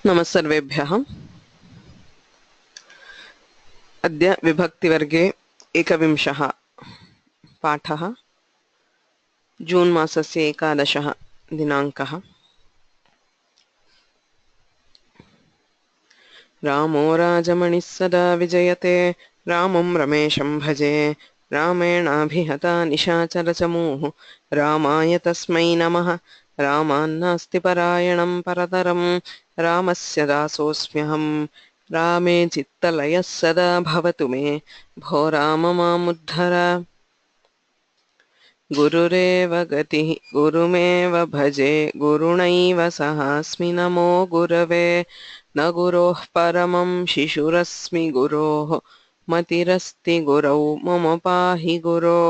नमस्सर्वेभ्यः। अद्य विभक्तिवर्गे एकविंशः पाठः। जून् मासस्य 11 दिनाङ्कः। रामो राजमणिः सदा विजयते, रामं रमेशं भजे। रामेणाभिहता निशाचरचमूः, रामाय तस्मै नमः। रामान्नास्ति परायणं परतरं, रामस्य दासोऽस्म्यहम्। रामे चित्तलयः सदा भवतु मे, भो राम मामुद्धर। गुरुरेव गतिः गुरुमेव भजे, गुरुणैव सहास्मि नमो गुरवे। न गुरोः परमं शिशुरस्मि गुरोः, मतिरस्ति गुरौ मम पाहि गुरो।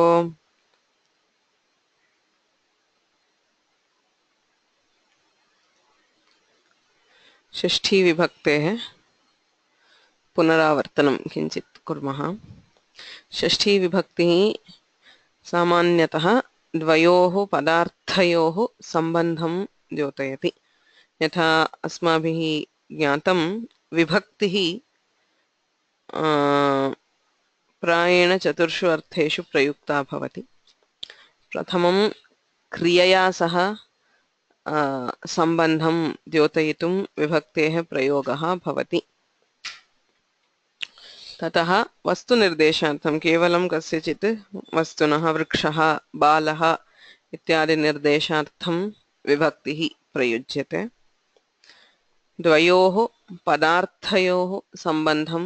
षष्ठी विभक्तेः पुनरावर्तनं किञ्चित् कुर्मः। षष्ठी विभक्तिः सामान्यतः द्वयोः पदार्थयोः सम्बन्धं द्योतयति। यथा अस्माभिः ज्ञातं विभक्तिः प्रायेण चतुर्षु अर्थेषु प्रयुक्ता भवति। प्रथमं क्रियया सह सम्बन्धं द्योतयितुं विभक्तेः प्रयोगः भवति। ततः वस्तुनिर्देशार्थं केवलं कस्यचित् वस्तुनः, वृक्षः, बालः इत्यादि निर्देशार्थं विभक्तिः प्रयुज्यते। द्वयोः पदार्थयोः सम्बन्धं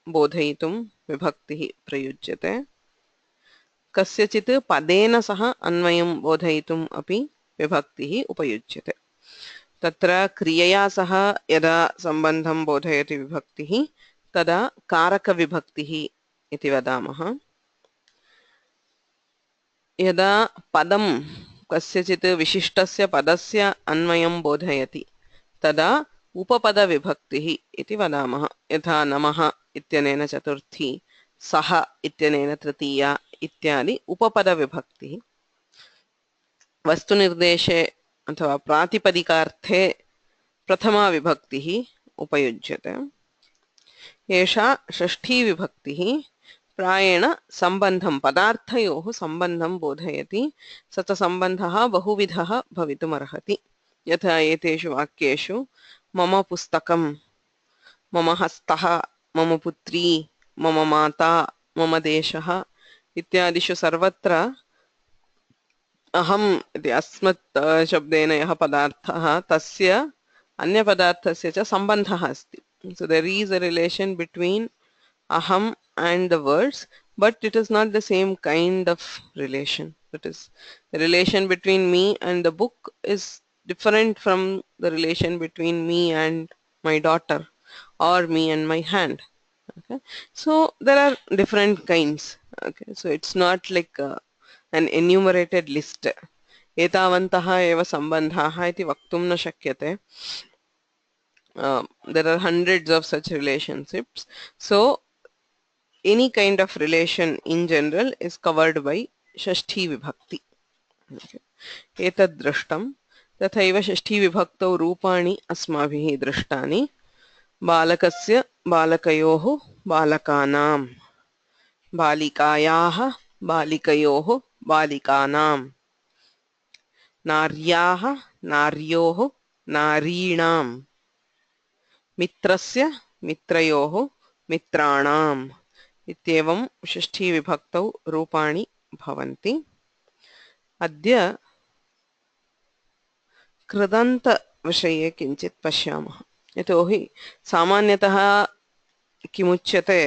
बोधयितुं विभक्तिः प्रयुज्यते। कस्यचित् पदेन सह अन्वयं बोधयितुम् अपि विभक्तिः उपयुज्यते। तत्र क्रियया सह यदा सम्बन्धं बोधयति विभक्तिः तदा कारकविभक्तिः इति वदामः। यदा पदं कस्यचित् विशिष्टस्य पदस्य अन्वयं बोधयति तदा उपपदविभक्तिः इति वदामः। यथा नमः इत्यनेन चतुर्थी, सः इत्यनेन तृतीया इत्यादि उपपदविभक्तिः। वस्तुनिर्देशे अथवा प्रातिपदिकार्थे प्रथमा विभक्तिः उपयुज्यते। एषा षष्ठी विभक्तिः प्रायेण सम्बन्धं, पदार्थयोः सम्बन्धं बोधयति। स च सम्बन्धः बहुविधः भवितुमर्हति। यथा एतेषु वाक्येषु मम पुस्तकं, मम हस्तः, मम पुत्री, मम माता, मम देशः इत्यादिषु सर्वत्र अहम् इति अस्मत् शब्देन यः पदार्थः तस्य अन्यपदार्थस्य च सम्बन्धः अस्ति. So there is a relation between aham and the words, but it is not the same kind of relation. It is the relation between me and the book is different from the relation between me and my daughter or me and my hand. Okay, so there are different kinds. Okay, so it's not like an enumerated list. एतावन्तः एव सम्बन्धाः इति वक्तुं न शक्यते. There are hundreds of such relationships. So any kind of relation in general is covered by Shashthi Vibhakti. Okay. एतद् दृष्टं तथैव षष्ठी विभक्तौ रूपाणि अस्माभिः दृष्टानि। बालकस्य, बालकयोः, बालकानां, बालिकायाः, बालिकयोः, बालिकानां, नार्याः, नार्योः, नारीणां, मित्रस्य, मित्रयोः, मित्राणाम् इत्येवं षष्ठी विभक्तौ रूपाणि भवन्ति। अद्य कृदन्त विषये किञ्चित् पश्यामः। यतोहि सामान्यतः किमुच्यते,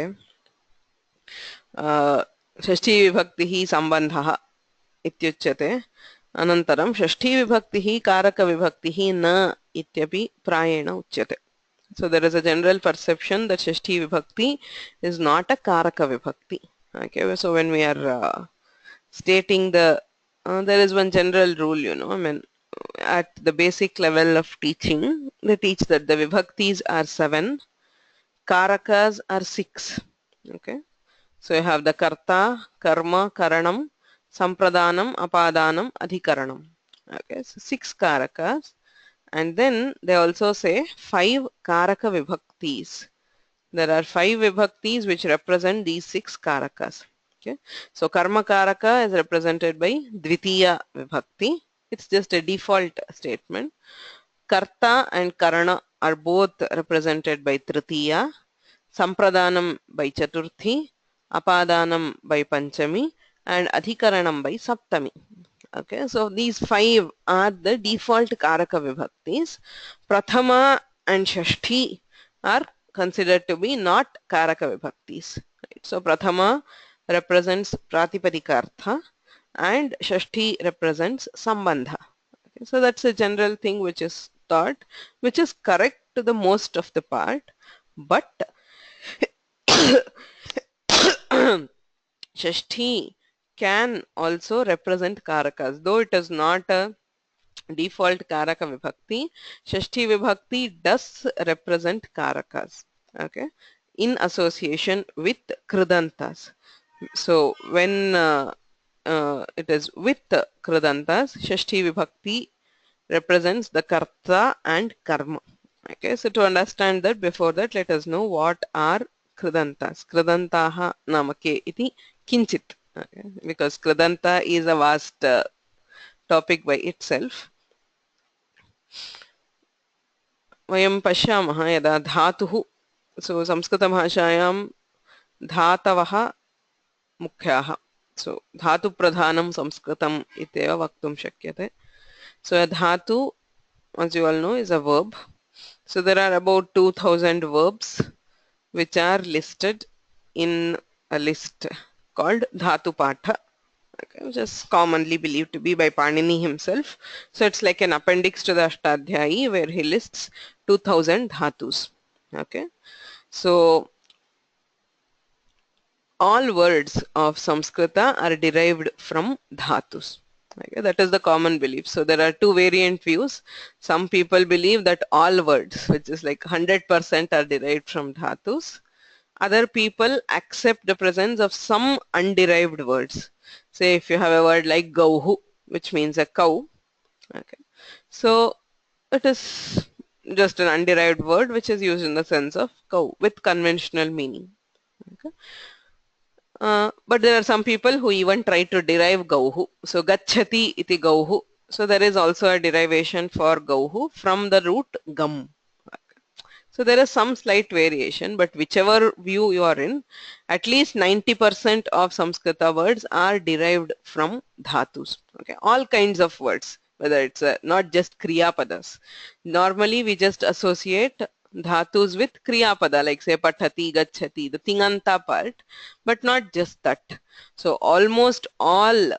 षष्ठी विभक्तिः सम्बन्धः इत्युच्यते। अनन्तरं षष्ठी विभक्तिः कारकविभक्तिः न इत्यपि प्रायेण उच्यते. So there is a general perception that Shashthi Vibhakti is not a Karaka Vibhakti. Okay, so when we are stating there is one general rule, I mean, at the basic level of teaching, they teach that the Vibhaktis are 7, Karakas are 6. Okay, so you have the kartaa, karma, karanam, sampradhanam, apadanam, adhikaranam. Okay, so 6 Karakas And then they also say 5 karaka vibhaktis. There are 5 vibhaktis which represent these 6 karakas. Okay. So karma karaka is represented by dvitiya vibhakti. It's just a default statement. Karta and karana are both represented by tritiya, sampradanam by chaturthi, apadanam by panchami, and adhikaranam by saptami. Okay, so these 5 are the default karaka vibhaktis. Prathama and shashthi are considered to be not karaka vibhaktis. Right? So prathama represents pratipadika and shashthi represents sambandha. Okay, so that's a general thing which is taught, which is correct to the most of the part, but shashthi can also represent karakas, though it is not a default karaka vibhakti. Shashthi vibhakti does represent karakas, okay, in association with kridantas. So when it is with kridantas, shashthi vibhakti represents the karta and karma. Okay, so to understand that, before that, let us know what are kridantas. Kridantaha namake iti kinchit. Okay, because kridanta is a vast topic by itself. वयं पश्यामः यदा धातुः, सो संस्कृतभाषायां धातवः मुख्याः, सो धातुप्रधानं संस्कृतम् इत्येव वक्तुं शक्यते. So a dhatu, as you all know, is a verb. So there are about 2000 verbs which are listed in a list called Dhatu Patha, okay, which is commonly believed to be by Panini himself. So it's like an appendix to the Ashtadhyayi where he lists 2000 dhatus. Okay, so all words of Samskrita are derived from dhatus. Okay, that is the common belief. So there are two variant views. Some people believe that all words, which is like 100%, are derived from dhatus. Other people accept the presence of some underived words. Say if you have a word like gauhu, which means a cow. Okay, so it is just an underived word which is used in the sense of cow with conventional meaning. Okay. But there are some people who even try to derive gauhu. So gacchati iti gauhu. So there is also a derivation for gauhu from the root gam. So there is some slight variation, but whichever view you are in, at least 90% of Samskrita words are derived from dhatus. Okay, all kinds of words, whether it's not just kriya padas. Normally we just associate dhatus with kriya pada, like say pathati, gacchati, the tinganta part, but not just that. So almost all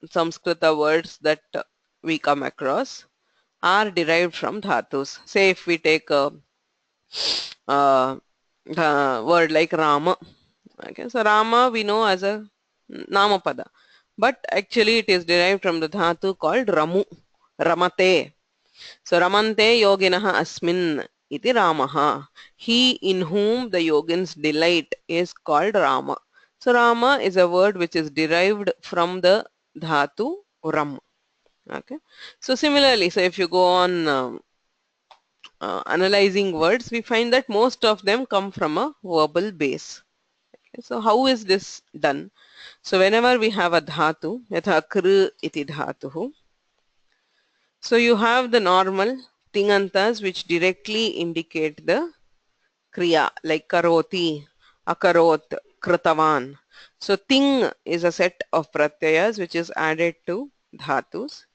Samskrita words that we come across are derived from dhatus. Say if we take a the word like Rama. Okay, so Rama we know as a Namapada, but actually it is derived from the dhatu called Ramu, Ramate. So Ramante yoginaha asmin iti Ramaha. He in whom the yogins delight is called Rama. So Rama is a word which is derived from the dhatu Ram. Okay. So similarly, so if you go on analyzing words, we find that most of them come from a verbal base. Okay, so how is this done? So whenever we have a dhatu, yatha kr iti dhatuhu, so you have the normal tingantas which directly indicate the kriya, like karoti, akarot, kritavan. So ting is a set of pratyayas which is added to dhatus.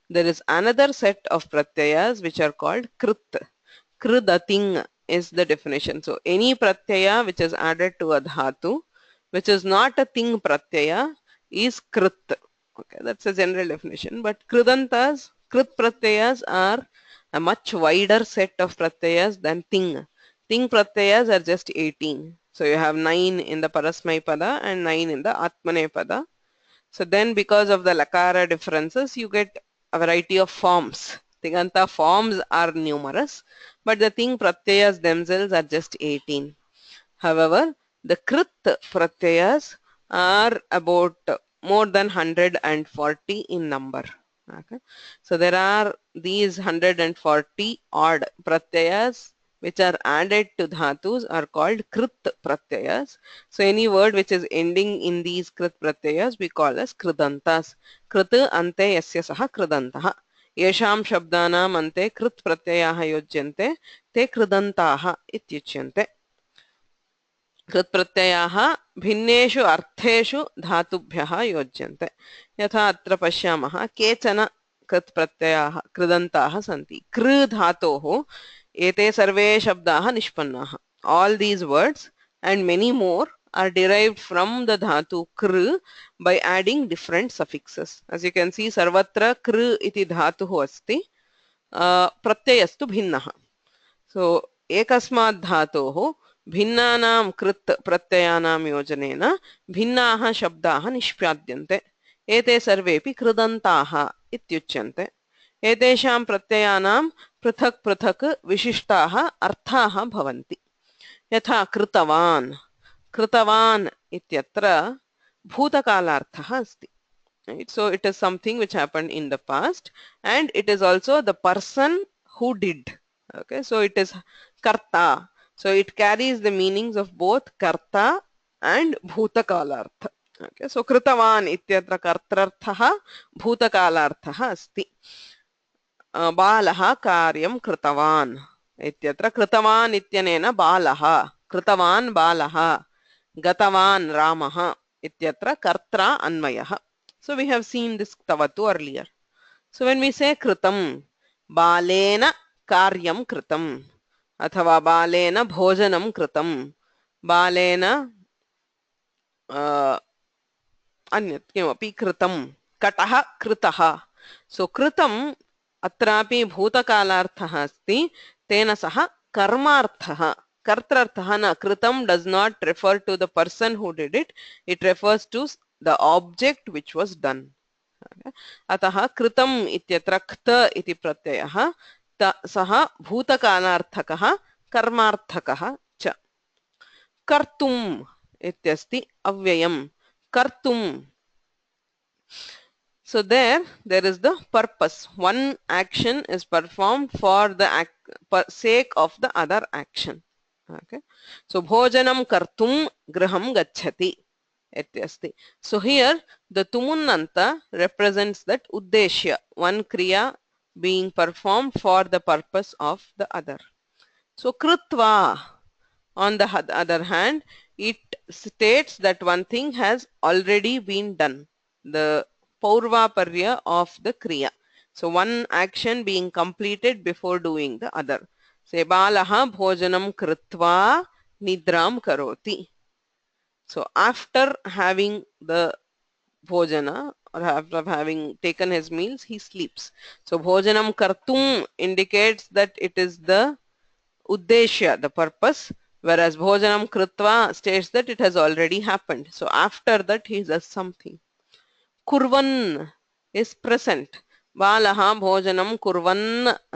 There is another set of pratyayas which are called krit. Kridating is the definition. So any pratyaya which is added to a dhatu, which is not a ting pratyaya, is krit. Okay, that's a general definition. But kridantas, krit pratyayas are a much wider set of pratyayas than ting. Ting pratyayas are just 18. So you have 9 in the parasmay pada and 9 in the atmane pada. So then because of the lakara differences, you get a variety of forms. Tiganta forms are numerous, but the ting pratyayas themselves are just 18. However, the krit pratyayas are about more than 140 in number. Okay. So there are these 140 odd pratyayas which are added to dhatus are called krit pratyayas. So any word which is ending in these krit pratyayas we call as kridantas. Krit ante yasya saha kridantah. Yesham shabdanam ante krit pratyayah yojyante te kridantaah ityuchyante. कृत्प्रत्ययाः भिन्नेषु अर्थेषु धातुभ्यः योज्यन्ते यथा अत्र पश्यामः केचन कृत्प्रत्ययाः कृदन्ताः सन्ति कृ धातोः एते सर्वे शब्दाः निष्पन्नाः all these words and many more are derived from the dhatu kr by adding different suffixes as you can see sarvatra kr iti dhatuः अस्ति प्रत्ययस्तु भिन्नः so एकस्मात् धातोः भिन्नानां कृत् प्रत्ययानां योजनेन भिन्नाः शब्दाः निष्पाद्यन्ते एते सर्वेपि कृदन्ताः इत्युच्यन्ते एतेषां प्रत्ययानां पृथक् पृथक् विशिष्टाः अर्थाः भवन्ति यथा कृतवान् कृतवान् इत्यत्र भूतकालार्थः अस्ति right? So it is something which happened in the past and it is also the person who did okay so it is karta so it carries the meanings of both karta and bhutakalartha okay so kritavan ityatra kartrarthah bhutakalarthah asti बालः कार्यं कृतवान् इत्यत्र कृतवान् इत्यनेन बालः कृतवान् बालः गतवान् रामः इत्यत्र कर्त्रा अन्वयः so we have seen this tavatu earlier so when we say kritam balena karyam kritam अथवा बालेन भोजनं कृतं बालेन अन्यत् किमपि कृतं कटः कृतः सो कृतम् अत्रापि भूतकालार्थः अस्ति तेन सह कर्मार्थः कर्तृर्थः न कृतं does not refer to the person who did it it refers to the object which was done अतः कृतम् इत्यत्र क्त इति प्रत्ययः सः भूतकालार्थकः कर्मार्थकः च कर्तुम् इत्यस्ति अव्ययम् कर्तुम् so there is the purpose one action is performed for the sake of the other action okay so bhojanam kartum graham gacchati ityasti so here the tumunnanta represents that uddeshya one kriya being performed for the purpose of the other so krutva on the other hand it states that one thing has already been done the paurvaparya of the kriya so one action being completed before doing the other say balaha bhojanam krutva nidram karoti so after having the bhojana or after having taken his meals he sleeps so bhojanam kartum indicates that it is the uddeshya the purpose whereas bhojanam krutva states that it has already happened so after that he does something kurvan is present balaha bhojanam kurvan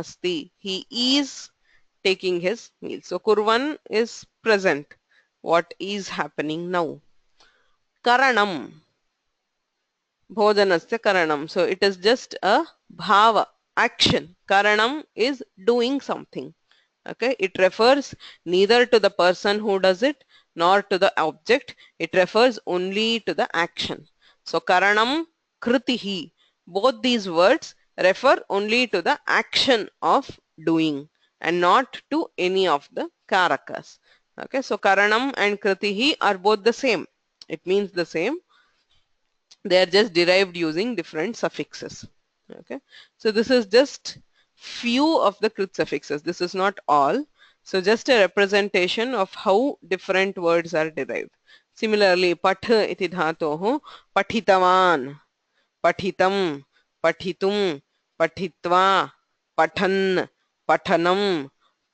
asti he is taking his meal so kurvan is present what is happening now karanam bhojanasya karanam so it is just a bhava action karanam is doing something okay it refers neither to the person who does it nor to the object it refers only to the action so karanam kritihi both these words refer only to the action of doing and not to any of the karakas okay so karanam and kritihi are both the same it means the same they are just derived using different suffixes okay so this is just few of the krit suffixes this is not all so just a representation of how different words are derived similarly path iti dhatoh pathitavan pathitam pathitum pathitva pathan pathanam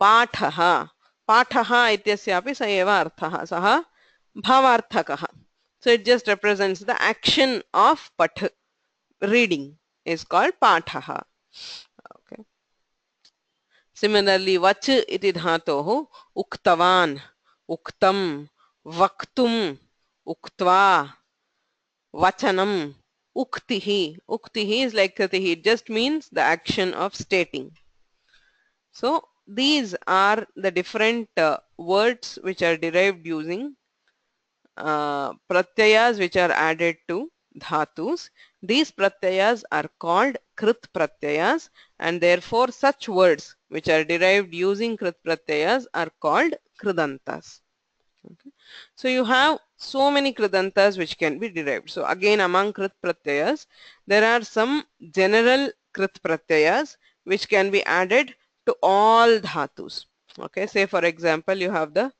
pathah pathah ityasyapi sa eva arthah sah bhavarthakah so it just represents the action of path reading is called pathah okay similarly vach iti dhatoh uktavan uktam vaktum uktva vachanam Uktihi. Uktihi is like kritihi. It just means the action of stating. So these are the different words which are derived using pratyayas which are added to dhatus. These pratyayas are called krit pratyayas, and therefore such words which are derived using krit pratyayas are called kridantas. Okay. So you have so many kridantas which can be derived. So again, among krit pratyayas, there are some general krit pratyayas which can be added to all dhatus. Okay, say for example, you have the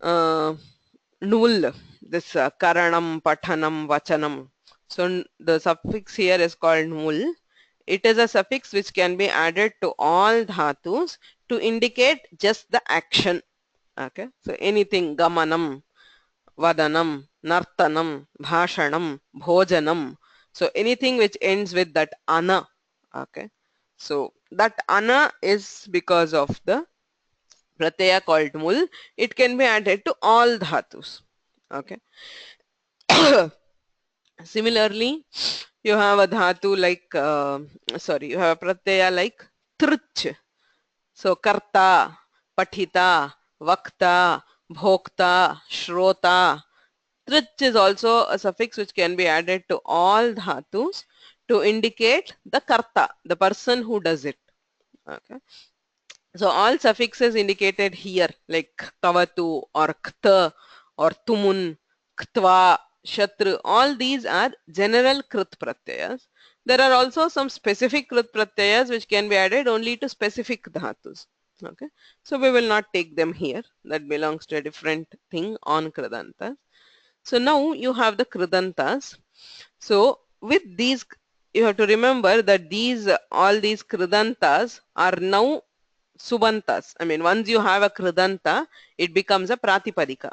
uh, nul, this karanam, pathanam, vachanam. So the suffix here is called nul. It is a suffix which can be added to all dhatus to indicate just the action. Okay, so anything, gamanam, vadanam, nartanam, bhashanam, bhojanam. So anything which ends with that ana. Okay, so that ana is because of the pratyaya called mul. It can be added to all dhatus. Okay. Similarly, you have a dhatu like, you have a pratyaya like truch. So karta, pathita, vakta, bhokta, shrota. Trich is also a suffix which can be added to all dhatus to indicate the karta, the person who does it. Okay. So all suffixes indicated here like tavatu or kta or tumun, ktva, shatru, all these are general krit pratyayas. There are also some specific krit pratyayas which can be added only to specific dhatus. Okay, so we will not take them here. That belongs to a different thing on Kridantas. So now you have the Kridantas. So with these, you have to remember that these all these Kridantas are now Subantas. I mean, once you have a Kridanta, it becomes a Pratipadika.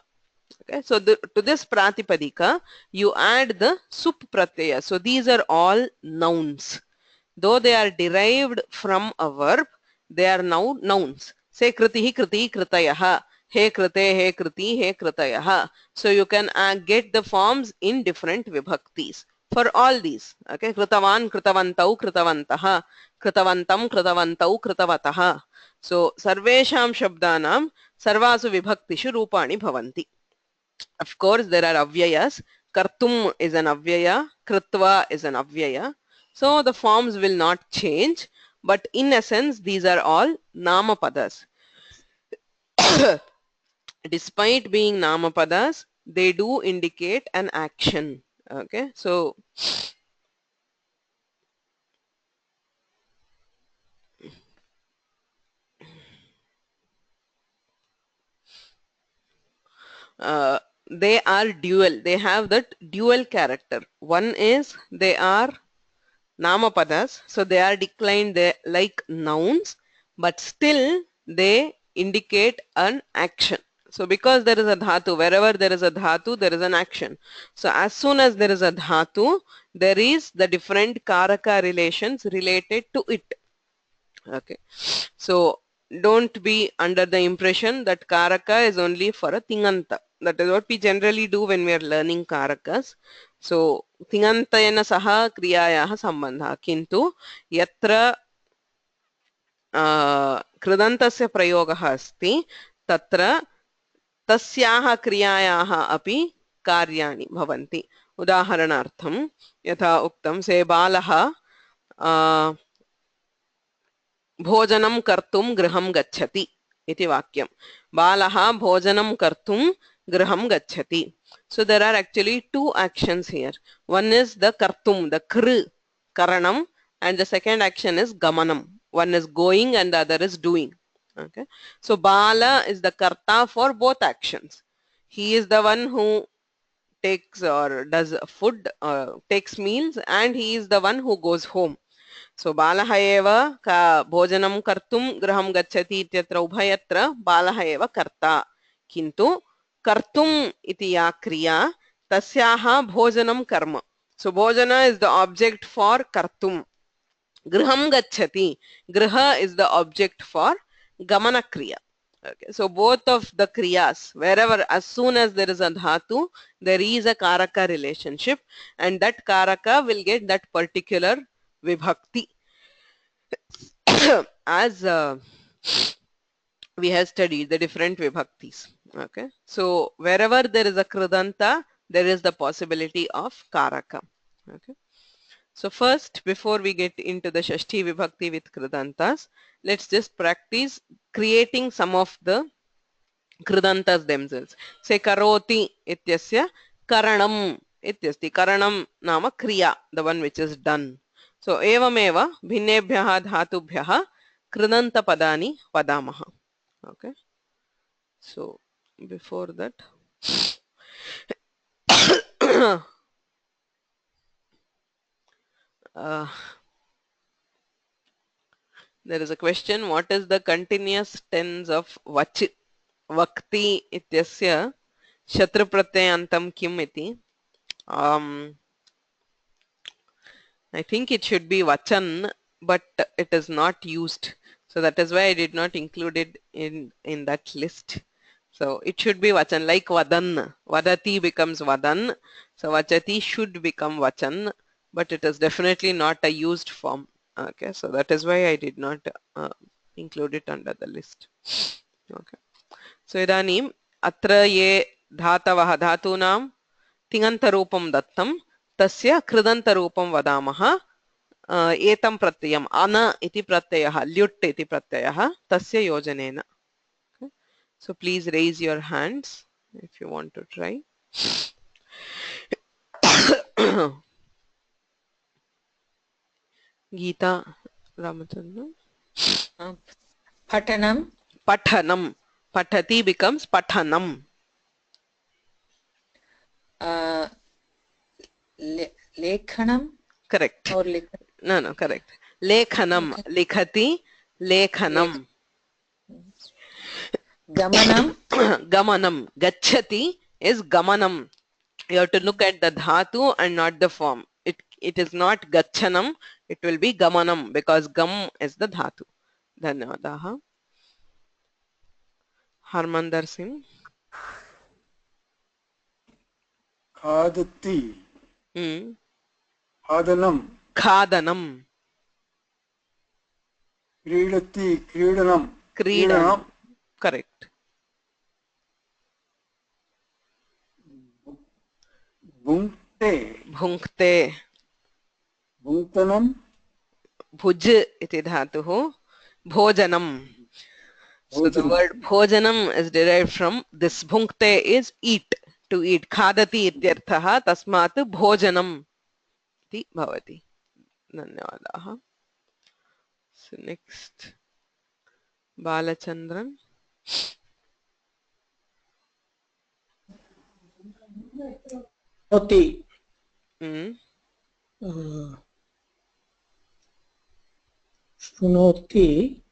Okay, so to this Pratipadika, you add the Sup Pratyaya. So these are all nouns. Though they are derived from a verb, they are now nouns. Say kritihi, kriti, kritayaha. He krite, he kriti, he kritayaha. So you can get the forms in different vibhaktis for all these. Okay, kritavan, kritavantau, kritavantaha, kritavantam, kritavantau, kritavataha. So sarvesham shabdanam sarvasu vibhaktishu rupani bhavanti. Of course, there are avyayas. Kartum is an avyaya, kritva is an avyaya. So the forms will not change, but in essence, these are all namapadas. Despite being namapadas, they do indicate an action. Okay, so they are dual. They have that dual character. One is they are namapadas, so they are declined like nouns, but still they indicate an action. So because there is a dhatu, wherever there is a dhatu, there is an action. So as soon as there is a dhatu, there is the different karaka relations related to it. Okay, so don't be under the impression that karaka is only for a tinganta. That is what we generally do when we are learning karakas. So tingantayana saha kriyayaha sambandha. Kintu yatra कृदन्तस्य प्रयोगः अस्ति तत्र तस्याः क्रियायाः अपि कार्याणि भवन्ति. उदाहरणार्थं यथा उक्तं से बालः भोजनं कर्तुं गृहं गच्छति इति वाक्यं. बालः भोजनं कर्तुं गृहं गच्छति. So there are actually two actions here. One is the kartum, the kr, karanam, and the second action is gamanam. One is going and the other is doing. Okay, so bala is the karta for both actions. He is the one who takes or does food, takes meals, and he is the one who goes home. So बालः एव भोजनं कर्तुं गृहं गच्छति इत्यत्र उभयत्र बालः एव कर्ता. किन्तु कर्तुम् इति या क्रिया तस्याः भोजनं कर्म. So bhojana is the object for kartum. Griham gacchati. Griha is the object for gamana kriya. Okay, so both of the kriyas, wherever, as soon as there is a dhatu, there is a karaka relationship, and that karaka will get that particular vibhakti. As we have studied the different vibhaktis. Okay, so wherever there is a kridanta, there is the possibility of karaka. Okay, so first, before we get into the Shashthi Vibhakti with kridantas, let's just practice creating some of the kridantas themselves. Say karoti ityasya karanam ityasti. Karanam nama kriya, the one which is done. So evameva bhinnebhyah dhatubhyah kridanta padani vadamaha. Okay, so before that uh, there is a question: what is the continuous tense of vach? Vakti ityasya shatru pratyayantam kim iti? I think it should be vachan, but it is not used. So that is why I did not include it in that list. So it should be vachan, like vadan. Vadati becomes vadan. So vachati should become vachan, but it is definitely not a used form. Okay, so that is why I did not include it under the list. Okay. So idanim atra ye dhatavah dhatunam तिङन्तरूपं दत्तं तस्य कृदन्तरूपं वदामः एतं प्रत्ययम् अन इति प्रत्ययः ल्युट् इति प्रत्ययः तस्य योजनेन. So please raise your hands if you want to try. Geeta Ramachandran. Patanam. Pathanam. Pathati becomes pathanam. Lekhanam. Correct. Or No, correct. Lekhanam. Likhati. Lekhanam. Gamanam. Gamanam. Gachati is gamanam. You have to look at the dhatu and not the form. It is not gachanam, it will be gamanam because gam is the dhatu. Dhanyawadaha. Harmander Singh. Khadati. Hmm. Khadanam. Khadanam. Kridati. Kridanam. Kridanam. Correct. Bhunkte. Bhunkte. Bhuntanam. Bhuj iti dhatuhu. Bhojanam. So the word bhojanam is derived from this. Bhunkte is eat, to eat. Khadati ityarthaha tasmat bhojanam iti bhavati. Dhanyawadaha. So next, Balachandran. Oti. Shunoti.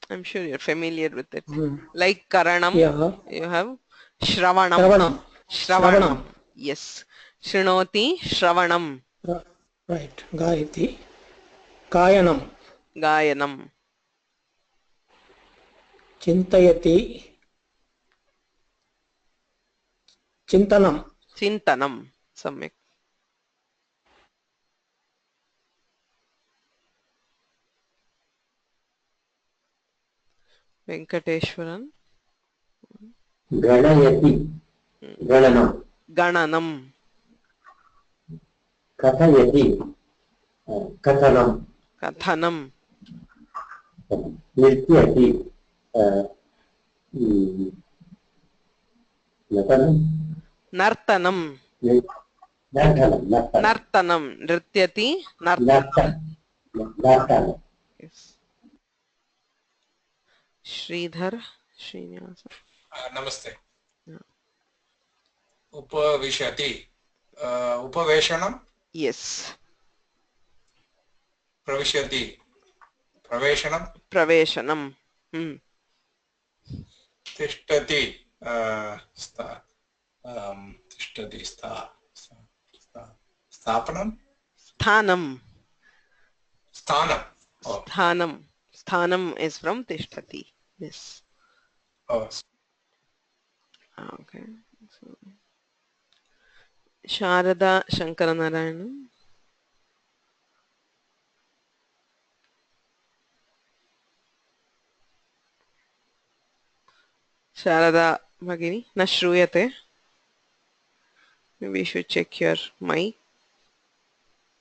I'm sure you're familiar with it. Like Karanam, you have Shravanam. Shravanam. Shravanam. Yes. Shrunoti, Shravanam. Right. Gayati. Kayanam. Gayanam. Chintayati. Chintanam. Chintanam. Samyak. Venkateshwaran. Ganayati. Gananam. Gananam. Kathayati. Kathanam. Kathanam. Nrityati. Nartanam. Nartanam. Nrityati. Nartanam. Yes. Sridhar. Srinivasa. Namaste. Upavishati. Upaveshanam. Yes. Pravishati. Praveshanam. Praveshanam. Tishtati. Tishtati. Sthapanam. Sthanam. Sthanam. Oh. Sthanam. Sthanam is from tishtati. Yes. Oh. Okay. So, Sharada Shankaranarayanan. Sharada Bhagini. Na shruyate. Maybe you should check your mic.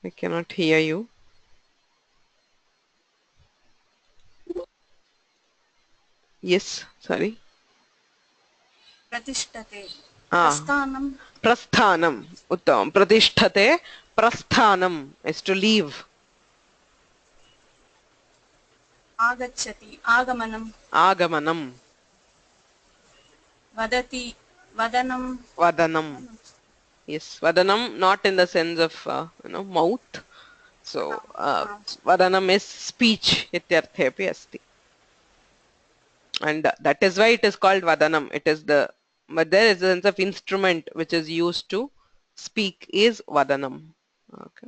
I cannot hear you. Yes, sorry. प्रतिष्ठते Ah, प्रस्थानं prasthanam. Uttam. Pratisthate. Prasthanam is to leave. आगच्छति आगमनं Agamanam. वदति वदनं Vadanam. Yes, vadanam not in the sense of mouth. So vadanam is speech ityarthe api asti. And that is why it is called vadanam. It is the but there is a sense of instrument which is used to speak is vadanam. Okay,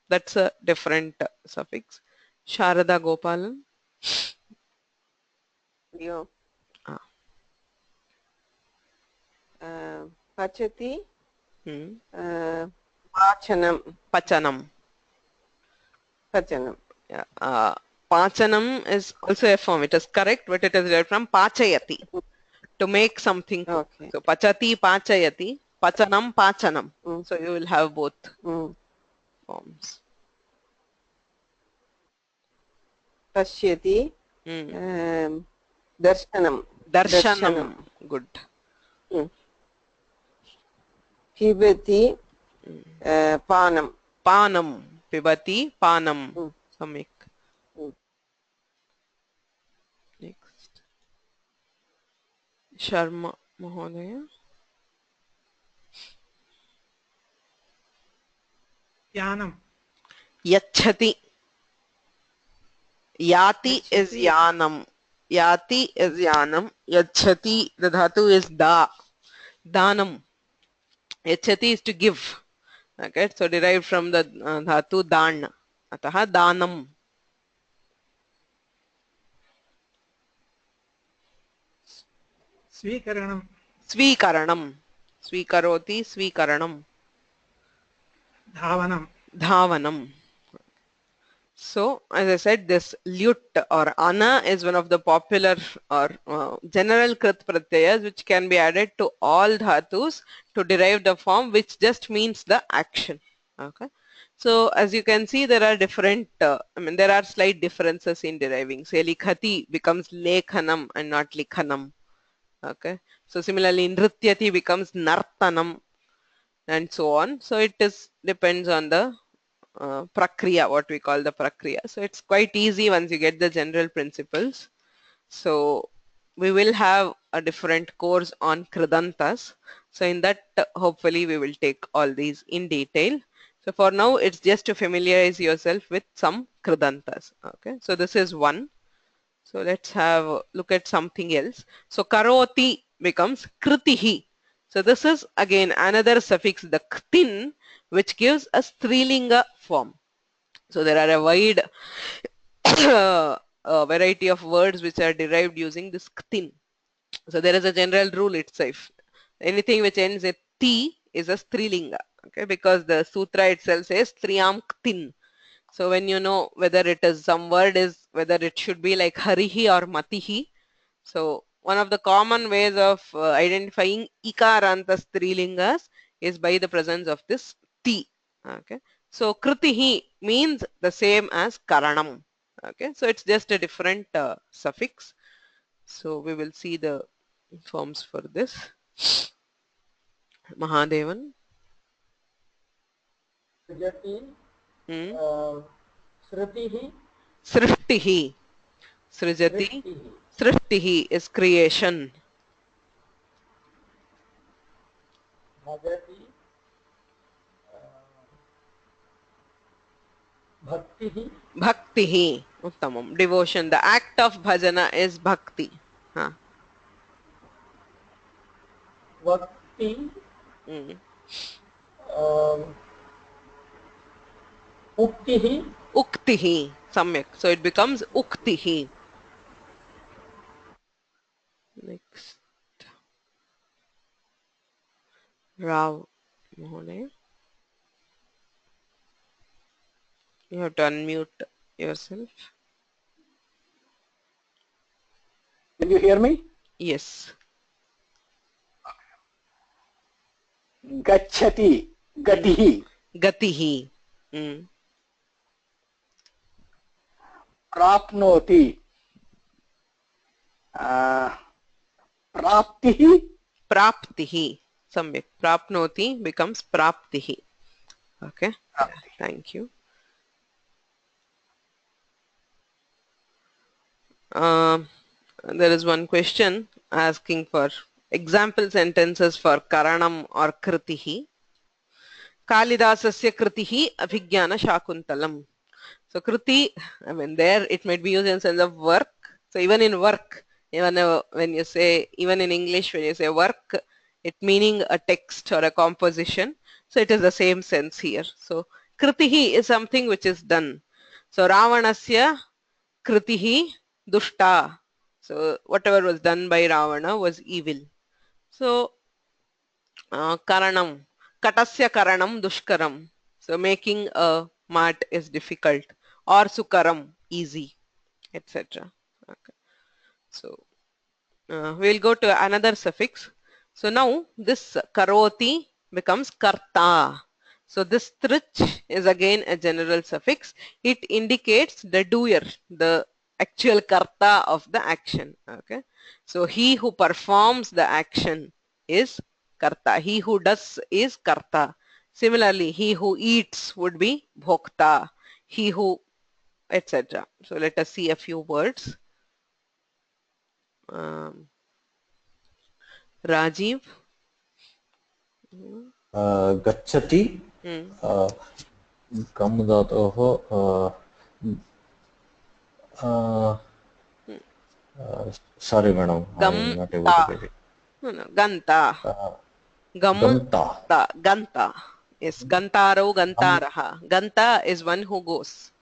that's a different suffix. Sharada Gopalan. Yo Ah. पचति Hmm. वाचनं Pachanam. पचनं Yeah. Pachanam is also a form. It is correct, but it is derived from pachayati, to make something cook. Okay. So pachati, pachayati, pachanam, pachanam. So you will have both forms. पश्यति दर्शनं Darshanam. Good. पिबति पानं Panam. Pibati, panam. Samik. Next. Sharma Mahodaya. यानं Yachati. Yati is Yachati. yanam. Yati is yanam. Yachati, the dhatu is da. Danam. Yachati is to give. Okay, so derived from the dhatu dan. Ataha danam. स्वीकरणं Swikaranam. Swikaroti, swikaranam. धावनं Dhavanam. So, as I said, this lut or ana is one of the popular or general krit pratyayas which can be added to all dhatus to derive the form which just means the action. Okay. So, as you can see, there are different, there are slight differences in deriving. Say, likhati becomes lekhanam and not likhanam. Okay. So, similarly, nrityati becomes nartanam and so on. So, it is depends on the prakriya, what we call the prakriya. So it's quite easy once you get the general principles. So we will have a different course on kridantas. So in that, hopefully we will take all these in detail. So for now, it's just to familiarize yourself with some kridantas. Okay, so this is one. So let's have look at something else. So karoti becomes kritihi. So this is again another suffix, the ktin, which gives a strilinga form. So there are a wide variety of words which are derived using this ktin. So there is a general rule itself. Anything which ends with ti is a strilinga. Okay, because the sutra itself says triyam ktin. So when you know whether it is some word is whether it should be like harihi or matihi. So one of the common ways of identifying ikaranta strilingas is by the presence of this ti. Okay. So kritihi means the same as karanam. Okay. So it's just a different suffix. So we will see the forms for this. Mahadevan. सृजति श्रुतिः Srishtihi. Srijati. सृष्टिः Srishtihi is creation. भजति भक्तिः Bhaktihi. Uttamam. Devotion. The act of bhajana is bhakti. Huh. वक्ति Mm. उक्तिः Uktihi. Samyak. So it becomes uktihi. Next. Rao Mohane. You have to unmute yourself. Can you hear me? Yes. Gachati, gatihi, Gatihi. Mm. prapnoti, praptihi, Praptihi. Samyak. Prapnoti becomes praptihi. Okay. Thank you. There is one question asking for example sentences for karanam or kritihi. Kalidasasya kritihi abhigyana shakuntalam. So kriti, I mean there it might be used in sense of work. So even in work, even when you say, even in English when you say work, it meaning a text or a composition. So it is the same sense here. So kritihi is something which is done. So Ravanasya kritihi dushta. So whatever was done by Ravana was evil. So karanam, katasya karanam dushkaram. So making a mat is difficult, or sukaram, easy, etc. Okay. So we'll go to another suffix. So now this karoti becomes karta. So this trich is again a general suffix. It indicates the doer, the actual karta of the action. Okay. So he who performs the action is karta. He who does is karta. Similarly, he who eats would be bhokta. He who, etc. So let us see a few words. Rajiv. गच्छति गम् धातोः sorry madam, I am not able to get it. No, ganta. Ganta. Ganta. Yes, gantaro, gantaraha. Ganta is one who goes.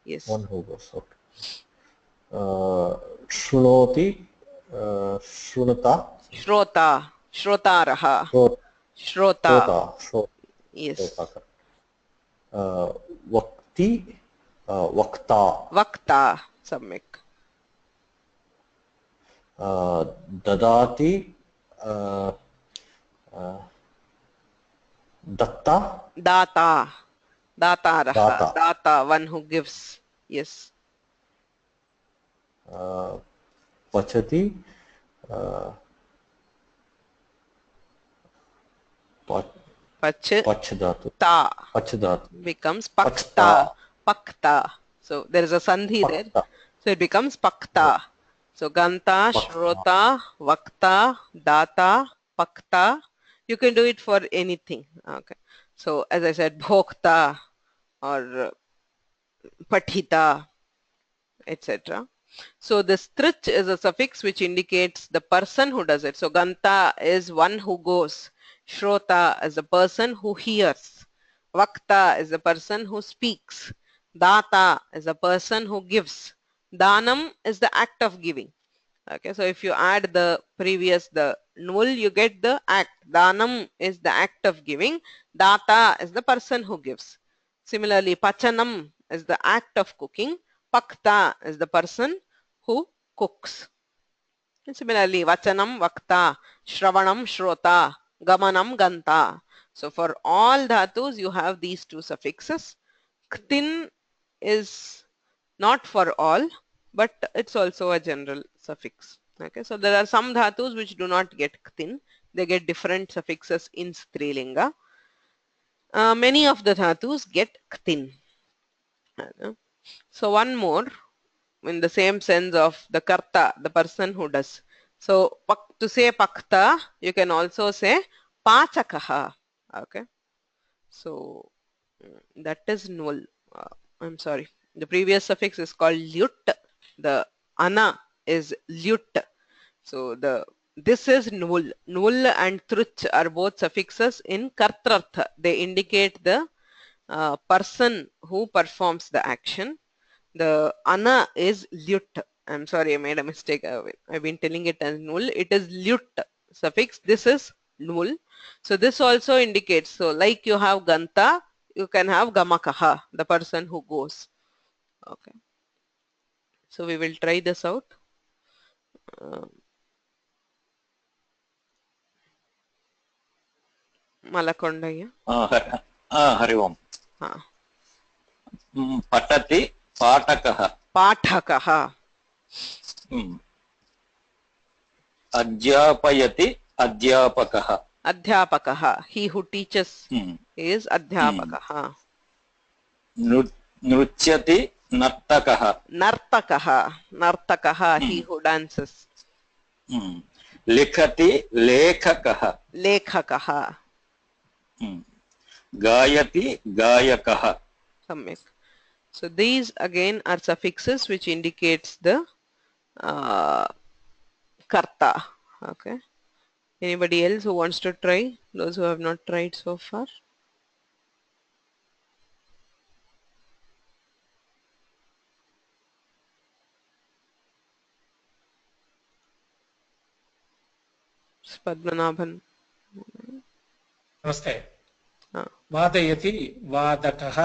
Yes. One who goes. Okay. Shrunoti, shrunata. Shrota. Shrotaraha. Shrota. Yes. Vakti, vakta. Vakta. Samyak. Dadati, datta. Data. Dataraha. Data. Data, one who gives. Yes. Pachati, Pachdatu. Pachdatu Becomes pakta. Pakta. So there is a sandhi there. So it becomes pakta. So ganta, shrota, vakta, data, pakta. You can do it for anything. Okay. So as I said, bhokta or pathita, etc. So this trich is a suffix which indicates the person who does it. So ganta is one who goes. Shrota is the person who hears. Vakta is the person who speaks. Data is the person who gives. Danam is the act of giving. Okay, so if you add the previous, the null, you get the act. Danam is the act of giving. Data is the person who gives. Similarly, pachanam is the act of cooking. Pakta is the person who cooks. And similarly, vachanam, vakta, shravanam, shrota, gamanam, ganta. So for all dhatus, you have these two suffixes. Ktin is not for all, but it's also a general suffix. Okay, so there are some dhatus which do not get ktin. They get different suffixes in strilinga. Many of the dhatus get ktin. So one more, in the same sense of the karta, the person who does. So to say pakta, you can also say pachakaha. Okay, so that is null. I'm sorry, the previous suffix is called lyut. The ana is lyut. So this is null. Null and truch are both suffixes in kartrartha. They indicate the person who performs the action. The ana is lyut. I'm sorry, I made a mistake. I've been telling it as null. It is lyut suffix. This is null. So this also indicates, so like you have ganta, you can have gamakaha, the person who goes. Okay. So we will try this out. Malakondaya. Hari Om Ha. पठति पाठकः Pathakaha. अध्यापयति अध्यापकः Adhyapakaha. He who teaches is Adhyapakaha. नृत्यति नर्तकः Nartakaha. Nartakaha. He who dances. लिखति लेखकः Lekhakaha. गायति गायकः. Samyak. So these again are suffixes which indicates the karta. Okay. Anybody else who wants to try? Those who have not tried so far? Padmanabhan. नमस्ते Ah. वादयति वादकः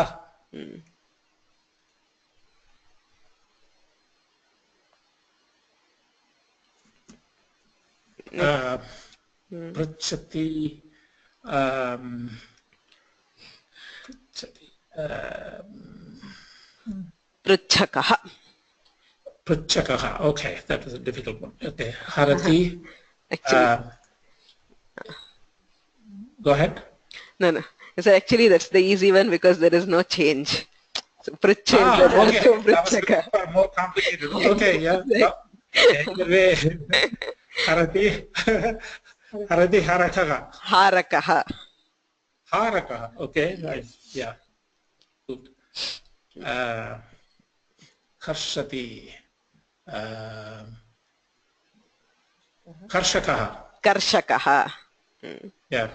पृच्छति Pruchakaha. पृच्छकः. Okay, that was a difficult one. Okay, harati. Actually, Go ahead. no. So actually that's the easy one because there is no change. So prucha is the Okay. also That was pruchaka. more complicated. Okay, yeah. Anyway, harati. Harati harakaha. Harakaha. Harakaha. Okay, nice. Yeah. Good. Karshati. Karshakaha. Karshakaha. Yeah.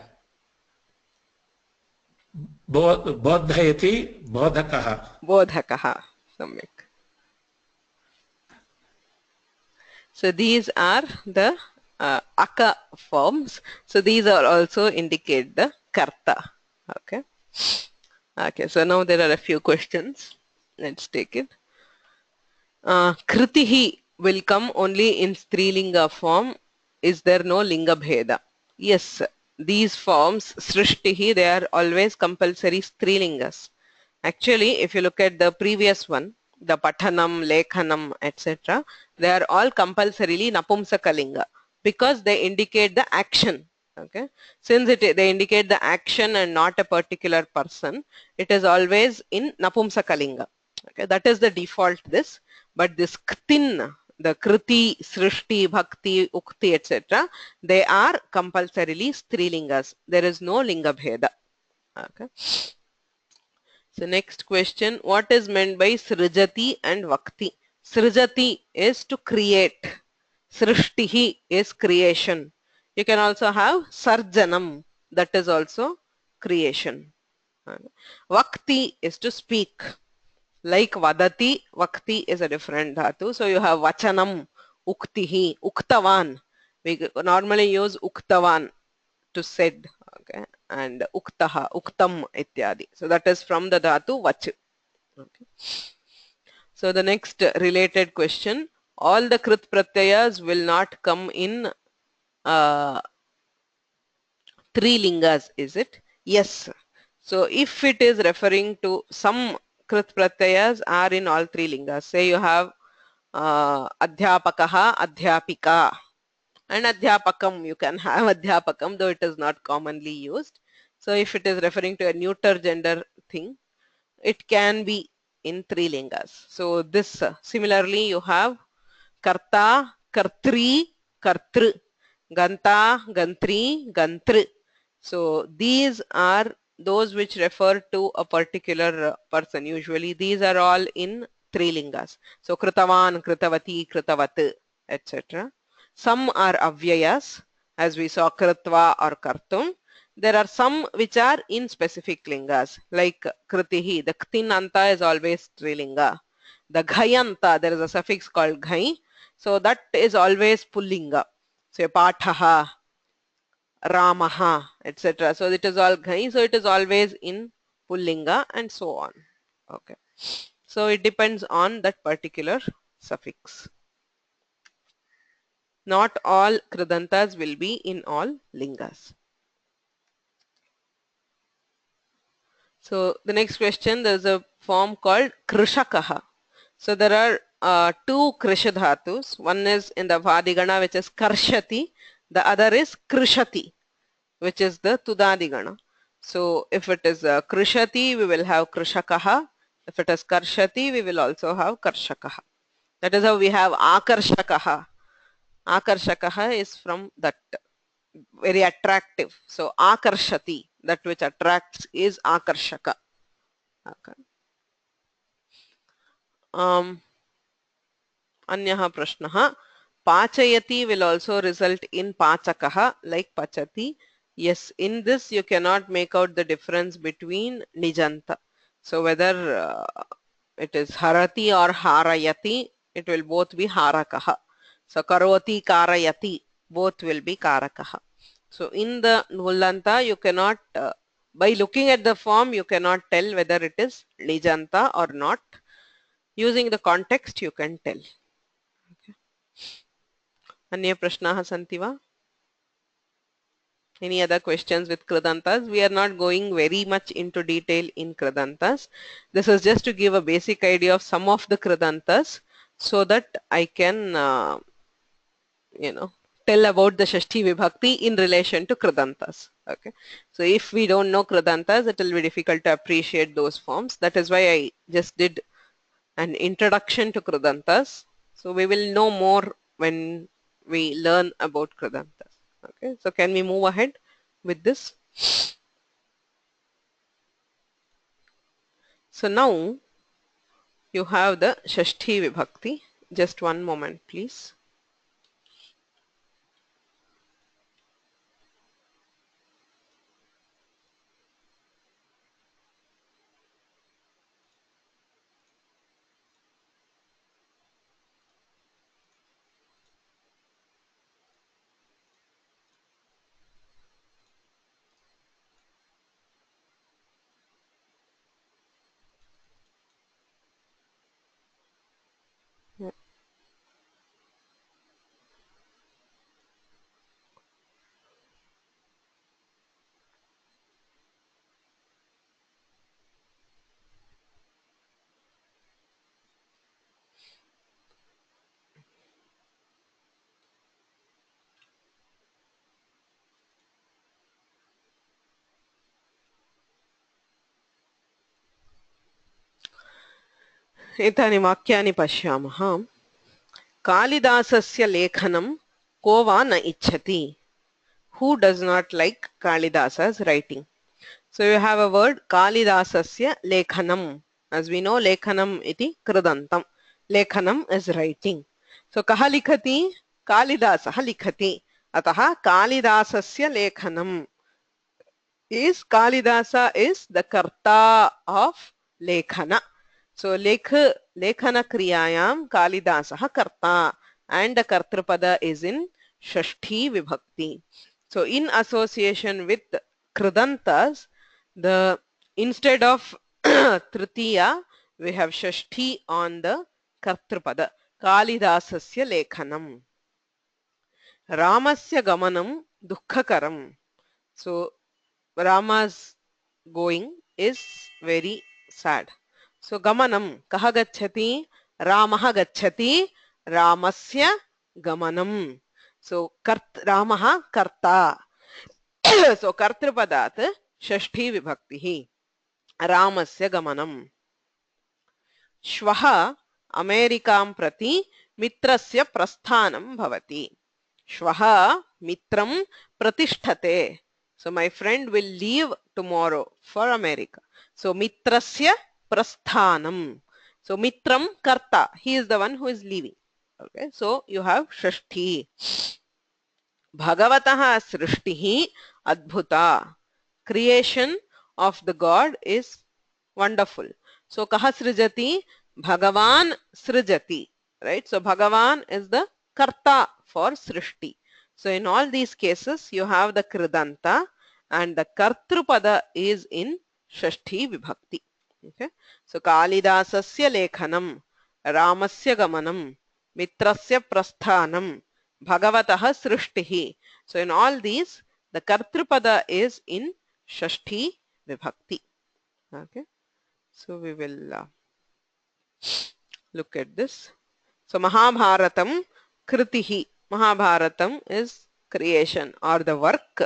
Bodhayati bodhakaha. Bodhakaha. Samyak. So these are the aka forms. So these are also indicate the karta. Okay. Okay. So now there are a few questions. Let's take it. Kritihi will come only in strilinga form. Is there no linga bheda? Yes. These forms, srishtihi, they are always compulsory strilingas. Actually, if you look at the previous one, the pathanam, lekhanam, etc., they are all compulsorily napumsakalinga because they indicate the action. Okay, since they indicate the action and not a particular person, it is always in napumsakalinga. Okay, that is the default this, but this ktin, the kriti, srishti, bhakti, ukti, etc., they are compulsorily strilingas. There is no linga bheda. Okay. So next question, what is meant by srijati and vakti? Srijati is to create. Srishtihi is creation. You can also have sarjanam, that is also creation. Vakti is to speak. Like vadati, vakti is a different dhatu. So you have vachanam, uktihi, uktavan. We normally use uktavan to said. Okay, and uktaha, uktam ityadi. So that is from the dhatu vach. Okay. So the next related question, all the krit pratyayas will not come in three lingas, is it? Yes. So if it is referring to some krit pratyayas are in all three lingas, say you have adhyapakaha, adhyapika, and adhyapakam, you can have adhyapakam, though it is not commonly used. So if it is referring to a neuter gender thing, it can be in three lingas. So this similarly you have karta, kartri, kartr, ganta, gantri, gantr. So these are those which refer to a particular person. Usually these are all in three lingas. So kritavan, kritavati, kritavat, etc. Some are avyayas, as we saw kritva or kartum. There are some which are in specific lingas, like kritihi. The ktin anta is always strilinga. the ghayanta, there is a suffix called ghay, so that is always pullinga. So pathaha, ramaha, etc. So it is all ghay, so it is always in pullinga and so on. Okay, so it depends on that particular suffix. Not all kridantas will be in all lingas. So the next question, there is a form called krishakaha. So there are two krisha dhatus. One is in the vadigana, which is karshati. The other is krishati, which is the tudadigana. So if it is krishati, we will have krishakaha. If it is karshati, we will also have karshakaha. That is how we have akarshakaha. Akarshakaha is from that, very attractive. So akarshati, that which attracts, is akarshaka. Okay. Anyah prashnah. Pachayati will also result in pachakaha, like pachati. Yes, in this you cannot make out the difference between nijanta. So whether it is harati or harayati, it will both be harakaha. So karoti, karayati, both will be karakaha. So in the nullanta, you cannot, by looking at the form, you cannot tell whether it is nijanta or not. Using the context, you can tell. Okay. Anya prashnaha santi va? Any other questions with kridantas? We are not going very much into detail in kridantas. This is just to give a basic idea of some of the kridantas, so that I can, tell about the Shashthi Vibhakti in relation to kridantas. Okay. So if we don't know kridantas, it will be difficult to appreciate those forms. That is why I just did an introduction to kridantas. So we will know more when we learn about kridantas. Okay, so can we move ahead with this? So now you have the Shashthi Vibhakti. Just one moment, please. एतानि वाक्यानि पश्यामः. कालिदासस्य लेखनं को वा न इच्छति. Who does not like Kalidasa's writing? So you have a word Kalidasasya lekhanam. As we know, lekhanam iti kridantam. Lekhanam is writing. So kaha likhati? Kalidasaha likhati. Ataha Kalidasasya lekhanam. Kalidasa is the kartaa of lekhana. So lekhana kriyayam Kalidasaha karta, and the kartrapada is in Shashthi Vibhakti. So in association with kridantas, instead of tritiya, we have Shashthi on the kartrapada. Kalidasasya lekhanam. Ramasya gamanam dukkhakaram. So Rama's going is very sad. So gamanam, kaha gacchati? Ramaha gacchati. Ramasya gamanam. So Ramaha karta. So kartrapadat Shashthi Vibhakti. Ramasya gamanam. Shvaha Amerikam prati mitrasya prasthanam bhavati. Shvaha mitram pratisthate. So my friend will leave tomorrow for America. So mitrasya prasthanam. So mitram karta. He is the one who is leaving. Okay. So you have Shashthi. Bhagavataha srishtihi adbhuta. Creation of the God is wonderful. So kaha srijati? Bhagavan srijati, right? So Bhagavan is the karta for srishti. So in all these cases, you have the kridanta and the kartrupada is in Shashthi Vibhakti. Okay. So Kalidasasya lekhanam, Ramasya gamanam, Mitrasya prasthanam, Bhagavatah srishtihi. So in all these, the kartrupada is in Shashthi Vibhakti. Okay. So we will look at this. So Mahabharatam kritihi. Mahabharatam is creation or the work.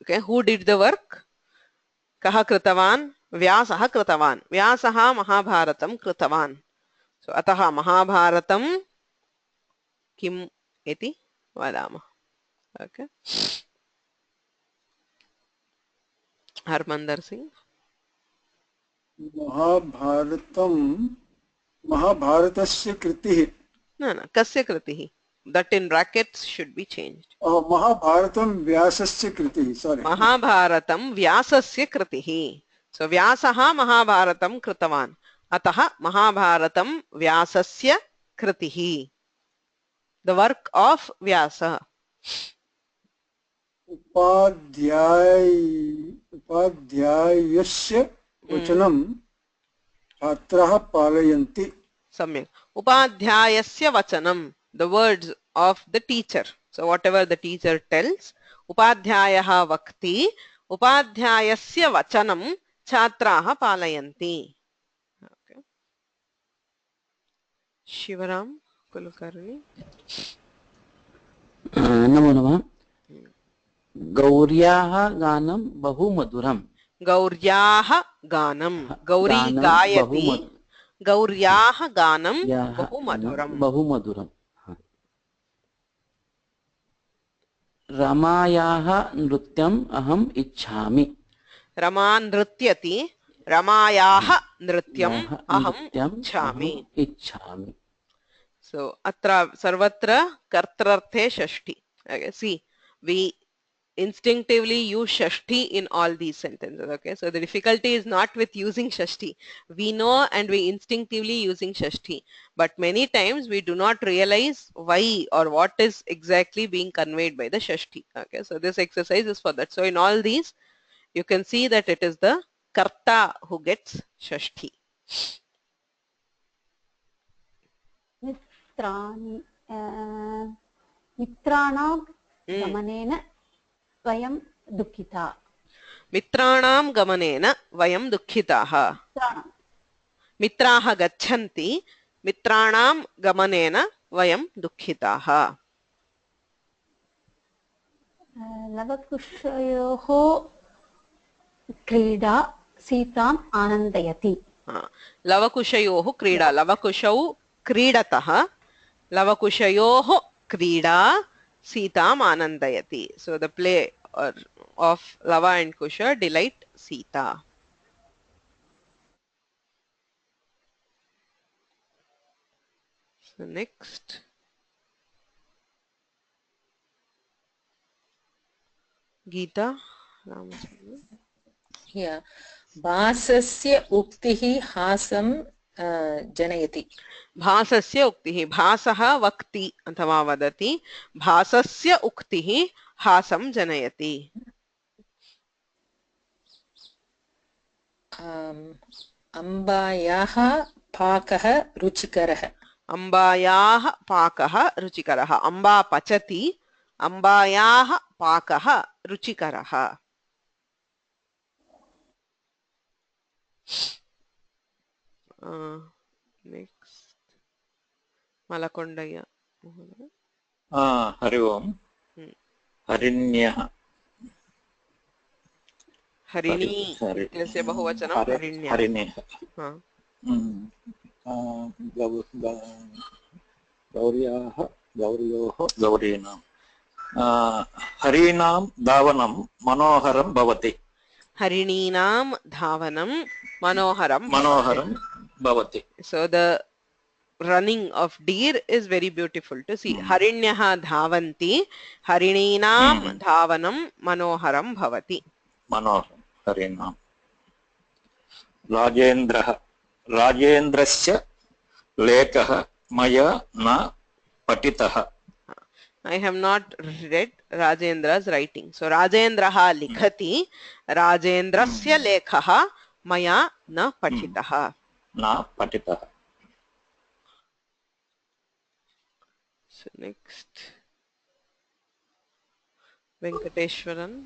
Okay, who did the work? Kaha kritavan? Vyasah kritavan. Vyasah Mahabharatam kritavan. So ataha Mahabharatam kim iti vadama. Okay. Harmander Singh. महाभारतस्य कृतिः No, no. Kasya kritihi. That in brackets should be changed. महाभारतं व्यासस्य कृतिः. Sorry. Mahabharatam vyasasya kritihi. So Vyasaha Mahabharatam kritavan. Ataha Mahabharatam vyasasya kritihi. The work of Vyasa. उपाध्यायस्य वचनं छात्राः पालयन्ति. Samyak. Upadhyayasya vachanam. The words of the teacher. So whatever the teacher tells. Upadhyayaha vakti. Upadhyayasya vachanam chhatraha palayanti. Okay. Shivaram Kulkarni. नमो नमः. गौर्याः गानं बहु मधुरम्. Gauryaha ganam. Gauri gayati. Gauryaha ganam bahu madhuram. बहु मधुरम्. रमायाः नृत्यम् अहम् इच्छामि. Rama nrityati. Ramayaha nrityam aham ichhami. इच्छामि. So atra sarvatra kartrarthe shashti. Okay, see, we instinctively use shashti in all these sentences. Okay, so the difficulty is not with using shashti. We know and we instinctively using shashti, but many times we do not realize why or what is exactly being conveyed by the shashti. Okay, so this exercise is for that. So in all these, you can see that it is the karta who gets shashti. मित्राणां गमनेन वयं दुःखिताः. मित्राणां गमनेन वयं दुःखिताः. मित्राः गच्छन्ति. मित्राणां गमनेन वयं दुःखिताः. लवकुशयोः क्रीडा सीताम् आनन्दयति. लवकुशयोः क्रीडा. लवकुशौ क्रीडतः. लवकुशयोः क्रीडा सीताम् आनन्दयति. So the play of Lava and Kusha delight Sita. So next. Geeta. Yeah. भासस्य उक्तिः हासं जनयति. भासस्य उक्तिः. भासः वक्ति अथवा वदति. भासस्य उक्तिः हासं जनयति. अम्बायाः पाकः रुचिकरः. अम्बायाः पाकः रुचिकरः. अम्बा पचति. अम्बायाः पाकः रुचिकरः. Next. Malakondaya. हरि ओम्. हरिण्यः. हरिणी इत्यस्य बहुवचनं हरिण्यः. हरिण्यः. गौर्याः गौर्योः गौरीणां. हरीणां धावनं मनोहरं भवति. हरिणीनां धावनं मनोहरं भवति. So the running of deer is very beautiful to see. Harinyah dhavanti. Harininam dhavanam manoharam bhavati. मनोहरं हरिणां. राजेन्द्रः राजेन्द्रस्य लेखः मया न पठितः. I have not read Rajendra's writing. So Rajendraha likhati, Rajendrasya lekhaha maya na patitaha. न पठितः. So next, Venkateshwaran.